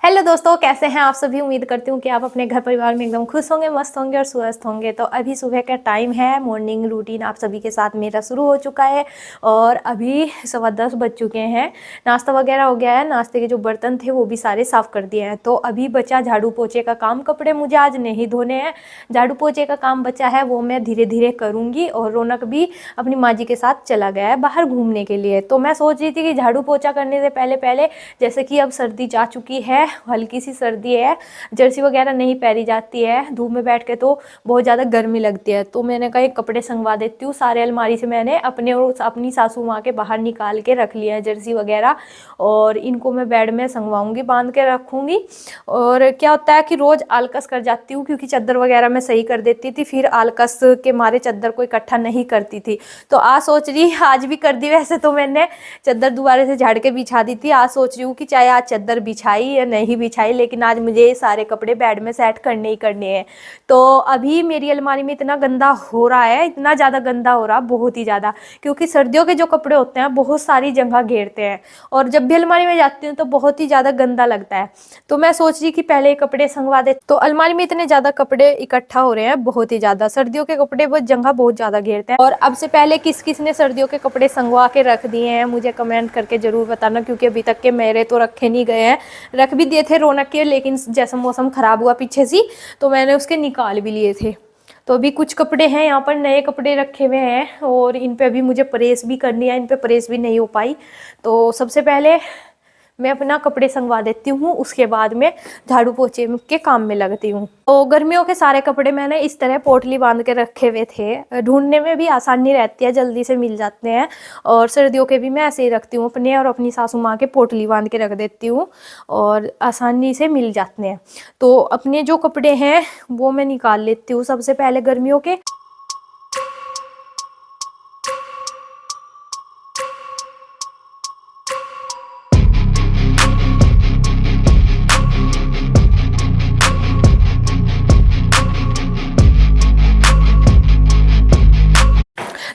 Hello दोस्तों, कैसे हैं आप सभी। उम्मीद करती हूँ कि आप अपने घर परिवार में एकदम खुश होंगे, मस्त होंगे और स्वस्थ होंगे। तो अभी सुबह का टाइम है, मॉर्निंग रूटीन आप सभी के साथ मेरा शुरू हो चुका है और अभी 10:15 बज चुके हैं। नाश्ता वगैरह हो गया है, नाश्ते के जो बर्तन थे वो भी सारे साफ़ कर दिए हैं। तो अभी बचा झाड़ू पोछे का काम। कपड़े मुझे आज नहीं धोने हैं, झाड़ू पोछे का काम बचा है, वो मैं धीरे धीरे करूँगी। और रौनक भी अपनी माँ जी के साथ चला गया है बाहर घूमने के लिए। तो मैं सोच रही थी कि झाड़ू पोछा करने से पहले पहले, जैसे कि अब सर्दी जा चुकी है, हल्की सी सर्दी है, जर्सी वगैरह नहीं पहनी जाती है, धूप में बैठ के तो बहुत ज़्यादा गर्मी लगती है। तो मैंने कहा एक कपड़े संगवा देती हूँ। सारे अलमारी से मैंने अपने और अपनी सासू माँ के बाहर निकाल के रख लिया है जर्सी वगैरह, और इनको मैं बेड में संगवाऊंगी, बांध के रखूँगी। और क्या होता है कि रोज़ आलकस कर जाती हूँ, क्योंकि चादर वगैरह मैं सही कर देती थी, फिर आलकस के मारे चादर को इकट्ठा नहीं करती थी। तो आज सोच रही, आज भी कर दी। वैसे तो मैंने चादर दोबारा से झाड़ के बिछा दी थी। आज सोच रही हूँ कि चाहे आज चादर बिछाई या नहीं बिछाई, लेकिन आज मुझे ये सारे कपड़े बेड में सेट करने ही करने हैं। तो अभी मेरी अलमारी में इतना गंदा हो रहा है, इतना ज़्यादा गंदा हो रहा, बहुत ही ज़्यादा, क्योंकि सर्दियों के जो कपड़े होते हैं बहुत सारी जगह घेरते हैं, और जब भी अलमारी में जाती हूँ तो बहुत ही ज़्यादा गंदा लगता है। तो मैं सोच रही कि पहले ये कपड़े संगवा दे। तो अलमारी में इतने ज़्यादा कपड़े इकट्ठा हो रहे हैं, बहुत ही ज़्यादा। सर्दियों के कपड़े वो जगह बहुत ज़्यादा घेरते हैं। और अब से पहले किस किस ने सर्दियों के कपड़े संगवा के रख दिए हैं मुझे कमेंट करके ज़रूर बताना, क्योंकि अभी तक के मेरे तो रखे नहीं गए हैं। रख भी दिए थे रौनक के, लेकिन जैसा मौसम ख़राब हुआ पीछे से, तो मैंने उसके निकाल भी लिए थे। तो अभी कुछ कपड़े हैं यहाँ पर, नए कपड़े रखे हुए हैं, और इन पे अभी मुझे प्रेस भी करनी है। इन पे प्रेस भी नहीं हो पाई। तो सबसे पहले मैं अपना कपड़े संगवा देती हूँ, उसके बाद में झाड़ू पोछे के काम में लगती हूँ। तो गर्मियों के सारे कपड़े मैंने इस तरह पोटली बांध के रखे हुए थे, ढूंढने में भी आसानी रहती है, जल्दी से मिल जाते हैं। और सर्दियों के भी मैं ऐसे ही रखती हूँ, अपने और अपनी सासू माँ के पोटली बांध के रख देती हूँ और आसानी से मिल जाते हैं। तो अपने जो कपड़े हैं वो मैं निकाल लेती हूँ सबसे पहले गर्मियों के।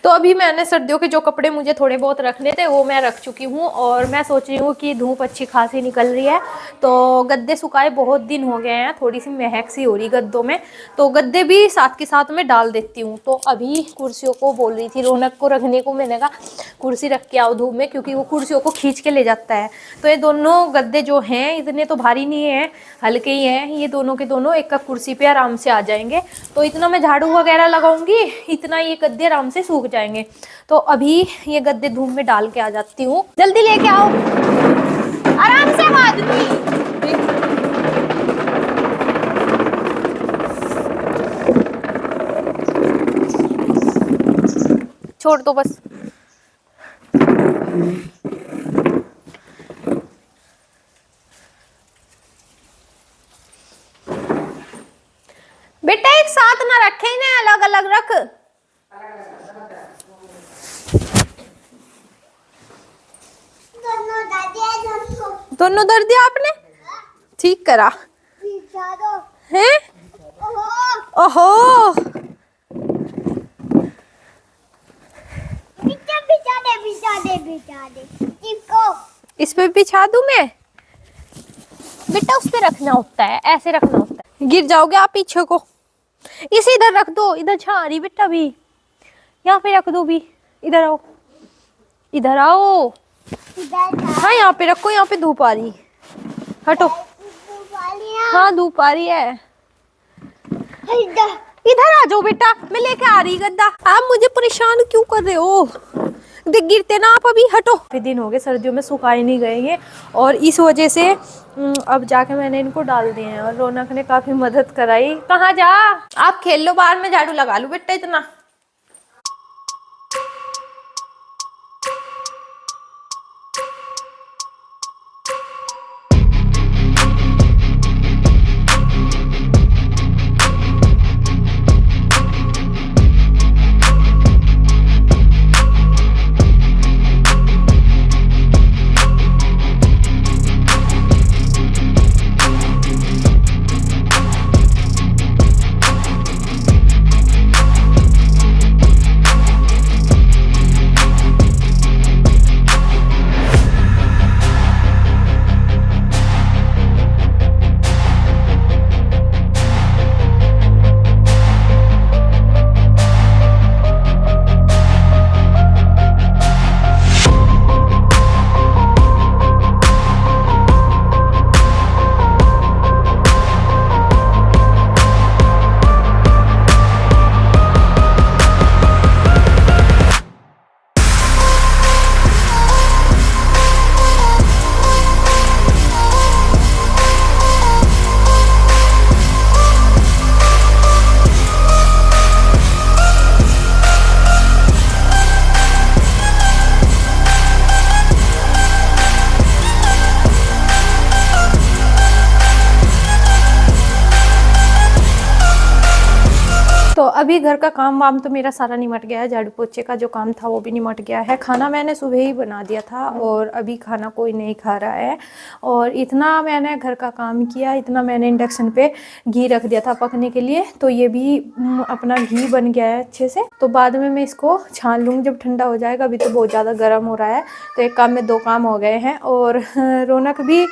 तो अभी मैंने सर्दियों के जो कपड़े मुझे थोड़े बहुत रखने थे वो मैं रख चुकी हूँ, और मैं सोच रही हूँ कि धूप अच्छी खासी निकल रही है, तो गद्दे सुखाए बहुत दिन हो गए हैं, थोड़ी सी महक सी हो रही गद्दों में, तो गद्दे भी साथ के साथ में डाल देती हूँ। तो अभी कुर्सियों को बोल रही थी रौनक को रखने को, मैंने कहा कुर्सी रख के आओ धूप में, क्योंकि वो कुर्सियों को खींच के ले जाता है। तो ये दोनों गद्दे जो हैं इतने तो भारी नहीं है, हल्के ही हैं, ये दोनों के दोनों एक कुर्सी पे आराम से आ जाएंगे। तो इतना मैं झाड़ू वगैरह लगाऊंगी, इतना ये गद्दे आराम से सूख जाएंगे। तो अभी ये गद्दे धूप में डाल के आ जाती हूँ। जल्दी लेके आओ, आराम से आदमी। छोड़ दो बस। बेटा एक साथ ना रखे, इन्हें अलग अलग रख। दोनों दर्द दिया आपने, ठीक करा है। ओहो इस पे बिछा दूं मैं? बेटा उस पे रखना होता है, ऐसे रखना होता है, गिर जाओगे आप पीछे को। इसे इधर रख दो, इधर छा रही बेटा भी, यहाँ पे रख दो भी। इधर आओ, इधर आओ। हाँ यहाँ पे रखो, यहाँ पे धूप आ रही, हटो। हाँ धूप आ रही है, इधर आ जाओ बेटा, मैं लेके आ रही गद्दा। आप मुझे परेशान क्यों कर रहे हो, देख गिरते ना आप। अभी हटो। काफी दिन हो गए सर्दियों में सुखाए नहीं गए ये, और इस वजह से अब जाके मैंने इनको डाल दिए हैं, और रौनक ने काफी मदद कराई। कहाँ जा, आप खेल लो बाहर, में झाड़ू लगा लूं बेटा इतना। अभी घर का काम वाम तो मेरा सारा निमट गया है, झाड़ू पोछे का जो काम था वो भी निमट गया है। खाना मैंने सुबह ही बना दिया था और अभी खाना कोई नहीं खा रहा है। और इतना मैंने घर का काम किया, इतना मैंने इंडक्शन पे घी रख दिया था पकने के लिए, तो ये भी अपना घी बन गया है अच्छे से। तो बाद में मैं इसको छान लूँगी जब ठंडा हो जाएगा। अभी तो बहुत ज़्यादा गर्म हो रहा है, तो एक काम में दो काम हो गए हैं। और रौनक भी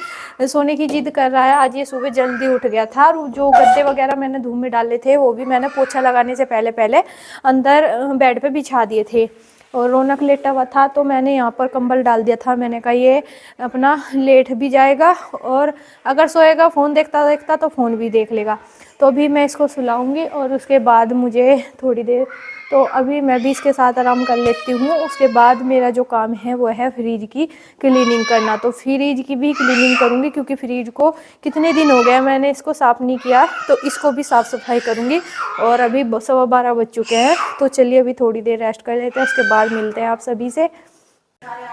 सोने की जिद कर रहा है। आज ये सुबह जल्दी उठ गया था और जो गद्दे वगैरह मैंने धूप में डाले थे वो भी मैंने पोछा लगाने से पहले पहले अंदर बेड पे बिछा दिए थे। और रौनक लेटा हुआ था तो मैंने यहाँ पर कंबल डाल दिया था। मैंने कहा ये अपना लेट भी जाएगा और अगर सोएगा फ़ोन देखता देखता तो फ़ोन भी देख लेगा। तो अभी मैं इसको सुलाऊंगी और उसके बाद मुझे थोड़ी देर, तो अभी मैं भी इसके साथ आराम कर लेती हूँ। उसके बाद मेरा जो काम है वो है फ्रिज की क्लीनिंग करना। तो फ्रिज की भी क्लीनिंग करूँगी क्योंकि फ्रिज को कितने दिन हो गए मैंने इसको साफ़ नहीं किया, तो इसको भी साफ़ सफाई करूँगी। और अभी 12:15 बज चुके हैं, तो चलिए अभी थोड़ी देर रेस्ट कर लेते हैं, उसके बाद मिलते हैं आप सभी से।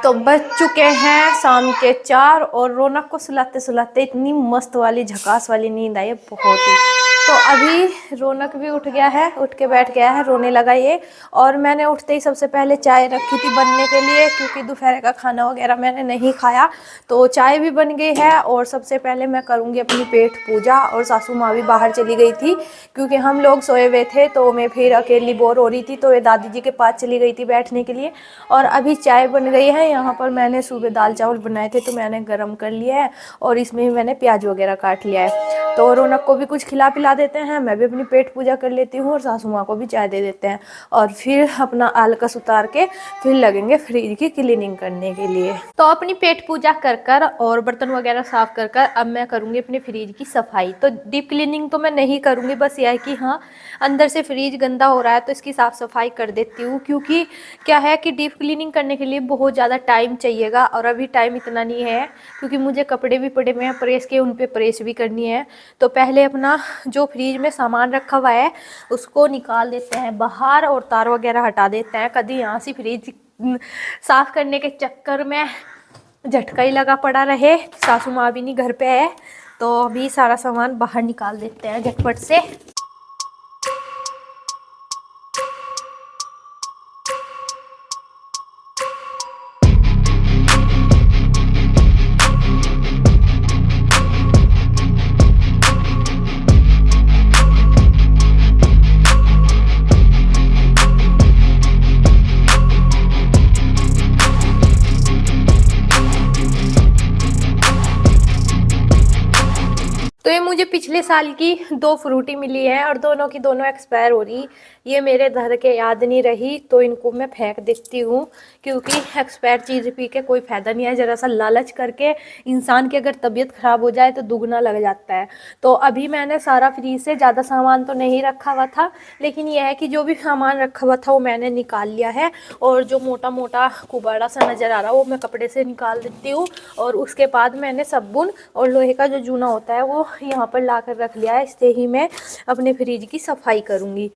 तो बज चुके हैं शाम के 4 और रौनक को सुलाते सुलाते इतनी मस्त वाली झकास वाली नींद आई है बहुत ही। तो अभी रौनक भी उठ गया है, उठ के बैठ गया है, रोने लगा ये। और मैंने उठते ही सबसे पहले चाय रखी थी बनने के लिए, क्योंकि दोपहर का खाना वगैरह मैंने नहीं खाया, तो चाय भी बन गई है। और सबसे पहले मैं करूँगी अपनी पेट पूजा। और सासू माँ भी बाहर चली गई थी क्योंकि हम लोग सोए हुए थे, तो मैं फिर अकेली बोर हो रही थी, तो ये दादी जी के पास चली गई थी बैठने के लिए। और अभी चाय बन गई है। यहाँ पर मैंने सुबह दाल चावल बनाए थे तो मैंने गरम कर लिया है और इसमें भी मैंने प्याज वगैरह काट लिया है। तो रौनक को भी कुछ खिला पिला देते हैं, मैं भी अपनी पेट पूजा कर लेती हूँ और सासू माँ को भी चाय दे देते हैं। और फिर अपना आलकस उतार के फिर लगेंगे फ्रिज की क्लीनिंग करने के लिए। तो अपनी पेट पूजा कर कर और बर्तन वगैरह साफ कर कर अब मैं करूँगी अपने फ्रिज की सफाई। तो डीप क्लीनिंग तो मैं नहीं करूँगी, बस यह है कि हाँ अंदर से फ्रिज गंदा हो रहा है तो इसकी साफ़ सफाई कर देती हूँ। क्योंकि क्या है कि डीप क्लीनिंग करने के लिए बहुत ज़्यादा टाइम चाहिएगा और अभी टाइम इतना नहीं है, क्योंकि मुझे कपड़े भी पड़े हुए हैं प्रेस के, उन पे प्रेस भी करनी है। तो पहले अपना जो फ्रिज में सामान रखा हुआ है उसको निकाल देते हैं बाहर और तार वगैरह हटा देते हैं। कभी यहाँ से फ्रिज साफ़ करने के चक्कर में झटका ही लगा पड़ा रहे, सासू माँ भी नहीं घर पे है, तो अभी सारा सामान बाहर निकाल देते हैं झटपट से। तो ये मुझे पिछले साल की 2 फ्रूटी मिली है और दोनों की दोनों एक्सपायर हो रही। ये मेरे घर के याद नहीं रही तो इनको मैं फेंक देती हूँ, क्योंकि एक्सपायर चीज़ पी के कोई फ़ायदा नहीं है। ज़रा सा लालच करके इंसान की अगर तबीयत ख़राब हो जाए तो दुगना लग जाता है। तो अभी मैंने सारा फ्रीज से ज़्यादा सामान तो नहीं रखा हुआ था, लेकिन यह है कि जो भी सामान रखा हुआ था वो मैंने निकाल लिया है। और जो मोटा मोटा कुबाड़ा सा नज़र आ रहा है वो मैं कपड़े से निकाल देती हूँ। और उसके बाद मैंने साबुन और लोहे का जो जूना होता है वो यहाँ पर ला कर रख लिया है। इससे ही मैं अपने फ्रिज की सफाई करूँगी।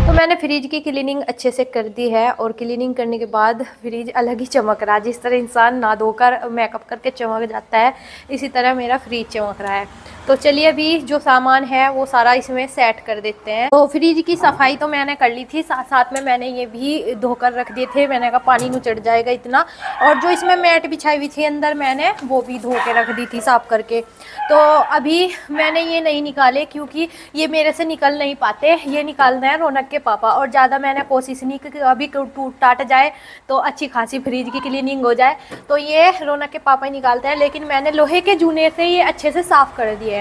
मैंने फ्रिज की क्लीनिंग अच्छे से कर दी है और क्लीनिंग करने के बाद फ्रिज अलग ही चमक रहा है। जिस तरह इंसान ना धोकर मेकअप करके चमक जाता है, इसी तरह मेरा फ्रिज चमक रहा है। तो चलिए अभी जो सामान है वो सारा इसमें सेट कर देते हैं। तो फ्रिज की सफाई तो मैंने कर ली थी, साथ साथ में मैंने ये भी धोकर रख दिए थे। मैंने कहा पानी नहीं चढ़ जाएगा इतना। और जो इसमें मैट बिछाई हुई थी अंदर, मैंने वो भी धो के रख दी थी साफ करके। तो अभी मैंने ये नहीं निकाले क्योंकि ये मेरे से निकल नहीं पाते, ये निकालना है रौनक के पापा। और ज़्यादा मैंने कोशिश नहीं की कि अभी टूट टाट जाए तो अच्छी खासी फ्रिज की क्लीनिंग हो जाए, तो ये रौनक के पापा ही निकालते हैं। लेकिन मैंने लोहे के जूने से ये अच्छे से साफ़ कर दिए हैं।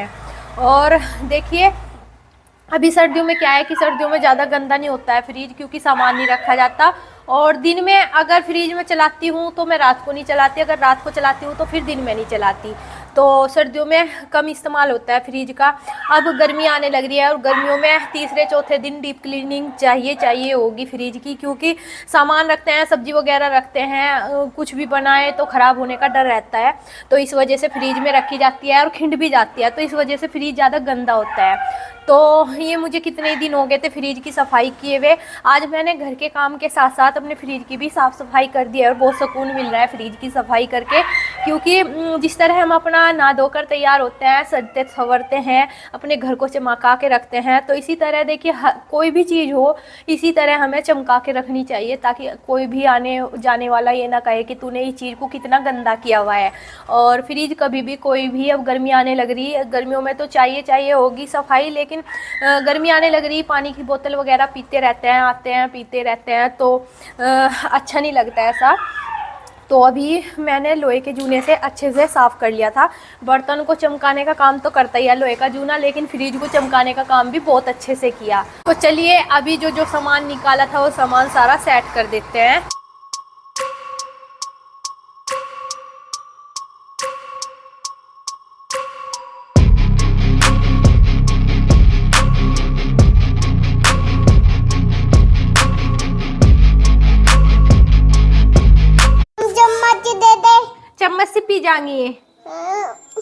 और देखिए अभी सर्दियों में क्या है कि सर्दियों में ज़्यादा गंदा नहीं होता है फ्रिज, क्योंकि सामान नहीं रखा जाता। और दिन में अगर फ्रिज में चलाती हूँ तो मैं रात को नहीं चलाती, अगर रात को चलाती हूँ तो फिर दिन में नहीं चलाती। तो सर्दियों में कम इस्तेमाल होता है फ्रिज का। अब गर्मी आने लग रही है और गर्मियों में तीसरे चौथे दिन डीप क्लीनिंग चाहिए होगी फ्रिज की, क्योंकि सामान रखते हैं, सब्जी वगैरह रखते हैं, कुछ भी बनाए तो ख़राब होने का डर रहता है। तो इस वजह से फ्रिज में रखी जाती है और खिंड भी जाती है, तो इस वजह से फ्रिज ज़्यादा गंदा होता है। तो ये मुझे कितने दिन हो गए थे फ्रिज की सफाई किए हुए। आज मैंने घर के काम के साथ साथ अपने फ्रिज की भी साफ़ सफाई कर दी है और बहुत सुकून मिल रहा है फ्रिज की सफाई करके, क्योंकि जिस तरह हम अपना नहा धोकर तैयार होते हैं, सजते संवरते हैं, अपने घर को चमका के रखते हैं, तो इसी तरह देखिए कोई भी चीज़ हो इसी तरह हमें चमका के रखनी चाहिए, ताकि कोई भी आने जाने वाला ये ना कहे कि तूने इस चीज़ को कितना गंदा किया हुआ है। और फ्रिज कभी भी कोई भी, अब गर्मी आने लग रही है, गर्मियों में तो चाहिए होगी सफाई, लेकिन गर्मी आने लग रही, पानी की बोतल वगैरह पीते रहते हैं, आते हैं पीते रहते हैं, तो अच्छा नहीं लगता ऐसा। तो अभी मैंने लोहे के जूने से अच्छे से साफ़ कर लिया था। बर्तन को चमकाने का काम तो करता ही है लोहे का जूना, लेकिन फ्रिज को चमकाने का काम भी बहुत अच्छे से किया। तो चलिए अभी जो सामान निकाला था वो सामान सारा सेट कर देते हैं। चम्मच से पी जाएंगी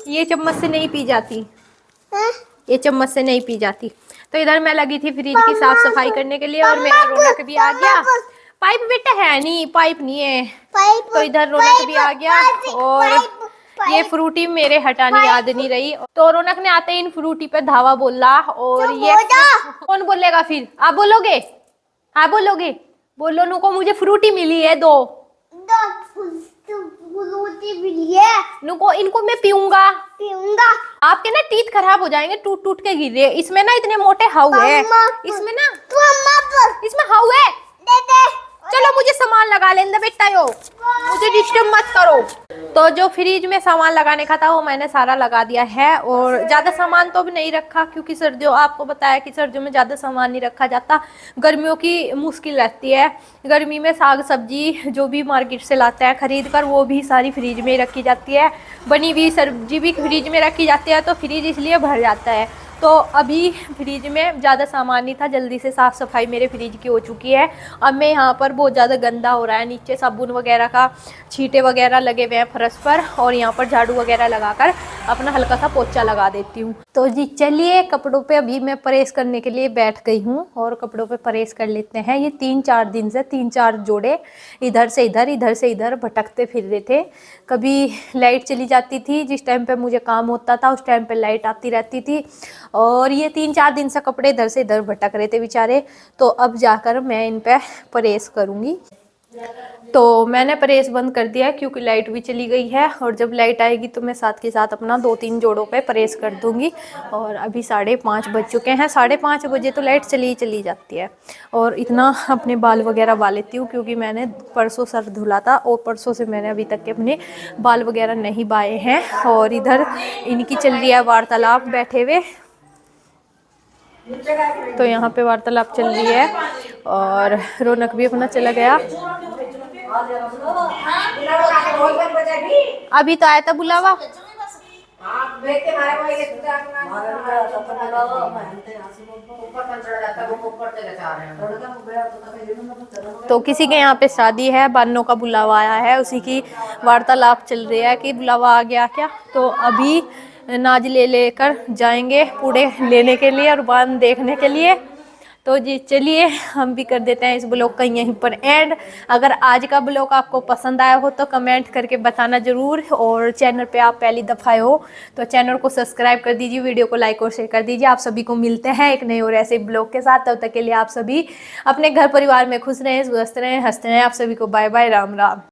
ये चम्मच से नहीं पी जाती, ये चम्मच से नहीं पी जाती। तो इधर मैं लगी थी फ्रिज की साफ सफाई करने के लिए और मेरा रौनक भी आ गया। पाइप बेटा है नहीं, पाइप नहीं है, तो इधर रौनक भी आ गया। और ये फ्रूटी मेरे हटानी याद नहीं रही, तो रौनक ने आते ही इन फ्रूटी पे धावा बोला। और ये कौन बोलेगा फिर, आप बोलोगे, आप बोलोगे, बोलो नुको मुझे फ्रूटी मिली है दो नुको, इनको मैं पीऊंगा। आपके ना टीथ खराब हो जाएंगे, टूट टूट के गिर रहे। इसमें ना इतने मोटे हाउ है, इसमें ना इसमें हाउ है। चलो मुझे सामान लगा लेंगे बेटा, यो मुझे डिस्टर्ब मत करो। तो जो फ्रिज में सामान लगाने का था वो मैंने सारा लगा दिया है, और ज़्यादा सामान तो भी नहीं रखा, क्योंकि सर्दियों, आपको बताया कि सर्दियों में ज़्यादा सामान नहीं रखा जाता, गर्मियों की मुश्किल रहती है। गर्मी में साग सब्जी जो भी मार्केट से लाते हैं खरीद कर, वो भी सारी फ्रिज में ही रखी जाती है, बनी हुई सब्जी भी फ्रिज में रखी जाती है, तो फ्रिज इसलिए भर जाता है। तो अभी फ्रिज में ज़्यादा सामान नहीं था, जल्दी से साफ़ सफाई मेरे फ्रिज की हो चुकी है। अब मैं यहाँ पर बहुत ज़्यादा गंदा हो रहा है, नीचे साबुन वगैरह का छींटे वगैरह लगे हुए हैं फर्श पर, और यहाँ पर झाड़ू वगैरह लगाकर अपना हल्का सा पोछा लगा देती हूँ। तो जी चलिए कपड़ों पे अभी मैं प्रेस करने के लिए बैठ गई हूँ और कपड़ों पे प्रेस कर लेते हैं। ये 3-4 दिन से 3-4 जोड़े इधर से इधर भटकते फिर रहे थे। कभी लाइट चली जाती थी, जिस टाइम पे मुझे काम होता था उस टाइम पे लाइट आती रहती थी, और ये 3-4 दिन से कपड़े इधर से इधर भटक रहे थे बेचारे। तो अब जाकर मैं इन पे प्रेस करूँगी। तो मैंने प्रेस बंद कर दिया है क्योंकि लाइट भी चली गई है, और जब लाइट आएगी तो मैं साथ के साथ अपना 2-3 जोड़ों पे प्रेस कर दूंगी। और अभी 5:30 बज चुके हैं, 5:30 बजे तो लाइट चली जाती है। और इतना अपने बाल वगैरह बा लेती हूँ, क्योंकि मैंने परसों सर धुला था और परसों से मैंने अभी तक के अपने बाल वगैरह नहीं बाए हैं। और इधर इनकी चल रही है वार्तालाप बैठे हुए, तो यहाँ पे वार्तालाप चल रही है, और रौनक भी अपना चला गया। अभी तो आया था बुलावा। तो किसी के यहाँ पे शादी है, बानों का बुलावा आया है, उसी की वार्तालाप चल रही है कि बुलावा आ गया क्या। तो अभी नाज लेकर जाएंगे पूड़े लेने के लिए और बान देखने के लिए। तो जी चलिए हम भी कर देते हैं इस ब्लॉग का यहीं पर एंड। अगर आज का ब्लॉग आपको पसंद आया हो तो कमेंट करके बताना ज़रूर, और चैनल पे आप पहली दफ़ा हो तो चैनल को सब्सक्राइब कर दीजिए, वीडियो को लाइक और शेयर कर दीजिए। आप सभी को मिलते हैं एक नए और ऐसे ब्लॉग के साथ। तब तक के लिए आप सभी अपने घर परिवार में खुश रहें, स्वस्थ रहें, हंसते रहें। आप सभी को बाय बाय, राम राम।